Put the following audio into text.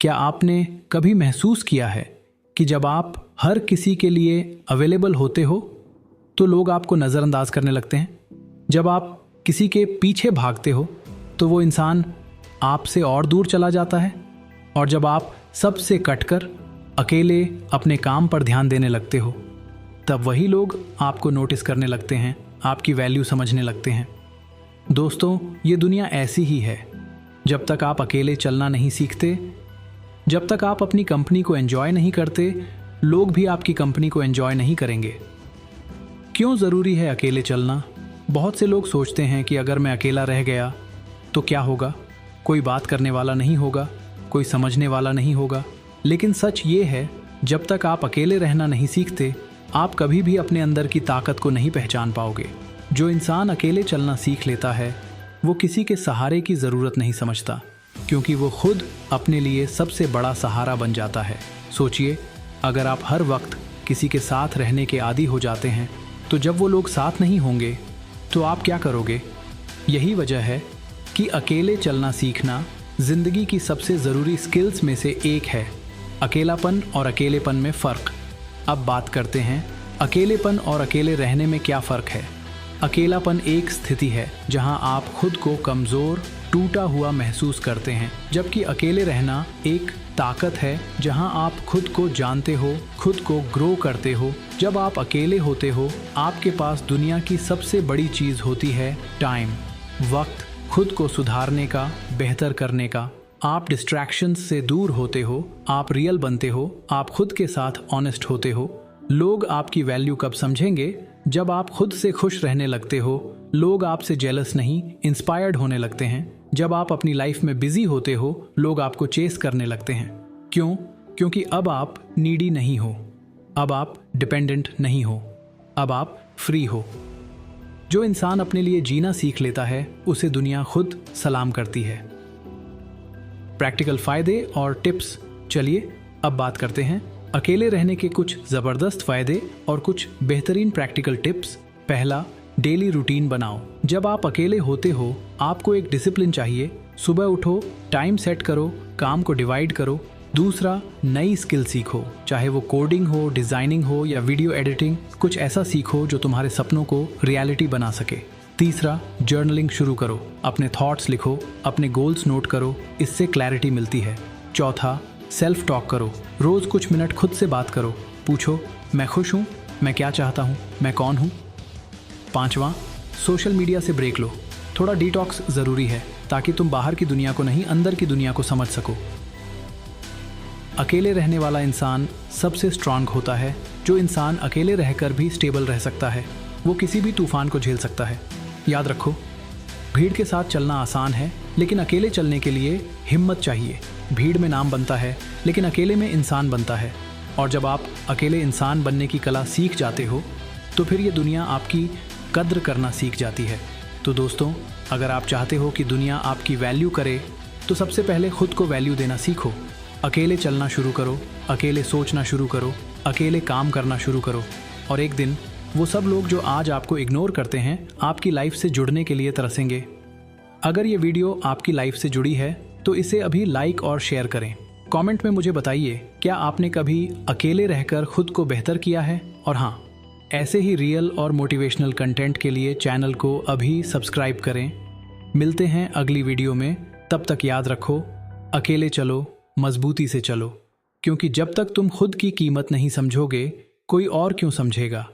क्या आपने कभी महसूस किया है कि जब आप हर किसी के लिए अवेलेबल होते हो तो लोग आपको नज़रअंदाज करने लगते हैं? जब आप किसी के पीछे भागते हो तो वो इंसान आपसे और दूर चला जाता है, और जब आप सबसे कटकर अकेले अपने काम पर ध्यान देने लगते हो तब वही लोग आपको नोटिस करने लगते हैं, आपकी वैल्यू समझने लगते हैं। दोस्तों, ये दुनिया ऐसी ही है। जब तक आप अकेले चलना नहीं सीखते, जब तक आप अपनी कंपनी को एंजॉय नहीं करते, लोग भी आपकी कंपनी को एंजॉय नहीं करेंगे। क्यों ज़रूरी है अकेले चलना? बहुत से लोग सोचते हैं कि अगर मैं अकेला रह गया तो क्या होगा, कोई बात करने वाला नहीं होगा, कोई समझने वाला नहीं होगा। लेकिन सच ये है, जब तक आप अकेले रहना नहीं सीखते, आप कभी भी अपने अंदर की ताकत को नहीं पहचान पाओगे। जो इंसान अकेले चलना सीख लेता है वो किसी के सहारे की ज़रूरत नहीं समझता, क्योंकि वो खुद अपने लिए सबसे बड़ा सहारा बन जाता है। सोचिए, अगर आप हर वक्त किसी के साथ रहने के आदी हो जाते हैं तो जब वो लोग साथ नहीं होंगे तो आप क्या करोगे? यही वजह है कि अकेले चलना सीखना ज़िंदगी की सबसे ज़रूरी स्किल्स में से एक है। अकेलापन और अकेलेपन में फ़र्क। अब बात करते हैं अकेलेपन और अकेले रहने में क्या फ़र्क है। अकेलापन एक स्थिति है जहां आप खुद को कमज़ोर, टूटा हुआ महसूस करते हैं, जबकि अकेले रहना एक ताकत है जहां आप खुद को जानते हो, खुद को ग्रो करते हो। जब आप अकेले होते हो, आपके पास दुनिया की सबसे बड़ी चीज़ होती है टाइम, वक्त, खुद को सुधारने का, बेहतर करने का। आप डिस्ट्रैक्शंस से दूर होते हो, आप रियल बनते हो, आप खुद के साथ ऑनेस्ट होते हो। लोग आपकी वैल्यू कब समझेंगे? जब आप खुद से खुश रहने लगते हो। लोग आपसे जेलस नहीं, इंस्पायर्ड होने लगते हैं। जब आप अपनी लाइफ में बिजी होते हो, लोग आपको चेस करने लगते हैं। क्यों? क्योंकि अब आप नीडी नहीं हो, अब आप डिपेंडेंट नहीं हो, अब आप फ्री हो। जो इंसान अपने लिए जीना सीख लेता है उसे दुनिया खुद सलाम करती है। प्रैक्टिकल फ़ायदे और टिप्स। चलिए अब बात करते हैं अकेले रहने के कुछ ज़बरदस्त फ़ायदे और कुछ बेहतरीन प्रैक्टिकल टिप्स। पहला, डेली रूटीन बनाओ। जब आप अकेले होते हो आपको एक डिसिप्लिन चाहिए। सुबह उठो, टाइम सेट करो, काम को डिवाइड करो। दूसरा, नई स्किल सीखो, चाहे वो कोडिंग हो, डिज़ाइनिंग हो या वीडियो एडिटिंग। कुछ ऐसा सीखो जो तुम्हारे सपनों को रियलिटी बना सके। तीसरा, जर्नलिंग शुरू करो, अपने थॉट्स लिखो, अपने गोल्स नोट करो, इससे क्लैरिटी मिलती है। चौथा, सेल्फ टॉक करो, रोज़ कुछ मिनट खुद से बात करो। पूछो, मैं खुश हूँ, मैं क्या चाहता हूँ, मैं कौन हूँ। पांचवा, सोशल मीडिया से ब्रेक लो, थोड़ा डिटॉक्स ज़रूरी है ताकि तुम बाहर की दुनिया को नहीं, अंदर की दुनिया को समझ सको। अकेले रहने वाला इंसान सबसे स्ट्रांग होता है। जो इंसान अकेले रहकर भी स्टेबल रह सकता है वो किसी भी तूफान को झेल सकता है। याद रखो, भीड़ के साथ चलना आसान है लेकिन अकेले चलने के लिए हिम्मत चाहिए। भीड़ में नाम बनता है लेकिन अकेले में इंसान बनता है। और जब आप अकेले इंसान बनने की कला सीख जाते हो तो फिर ये दुनिया आपकी कद्र करना सीख जाती है। तो दोस्तों, अगर आप चाहते हो कि दुनिया आपकी वैल्यू करे तो सबसे पहले खुद को वैल्यू देना सीखो। अकेले चलना शुरू करो, अकेले सोचना शुरू करो, अकेले काम करना शुरू करो, और एक दिन वो सब लोग जो आज आपको इग्नोर करते हैं आपकी लाइफ से जुड़ने के लिए तरसेंगे। अगर ये वीडियो आपकी लाइफ से जुड़ी है तो इसे अभी लाइक और शेयर करें। कमेंट में मुझे बताइए, क्या आपने कभी अकेले रहकर खुद को बेहतर किया है? और हाँ, ऐसे ही रियल और मोटिवेशनल कंटेंट के लिए चैनल को अभी सब्सक्राइब करें। मिलते हैं अगली वीडियो में। तब तक याद रखो, अकेले चलो, मजबूती से चलो, क्योंकि जब तक तुम खुद की कीमत नहीं समझोगे कोई और क्यों समझेगा।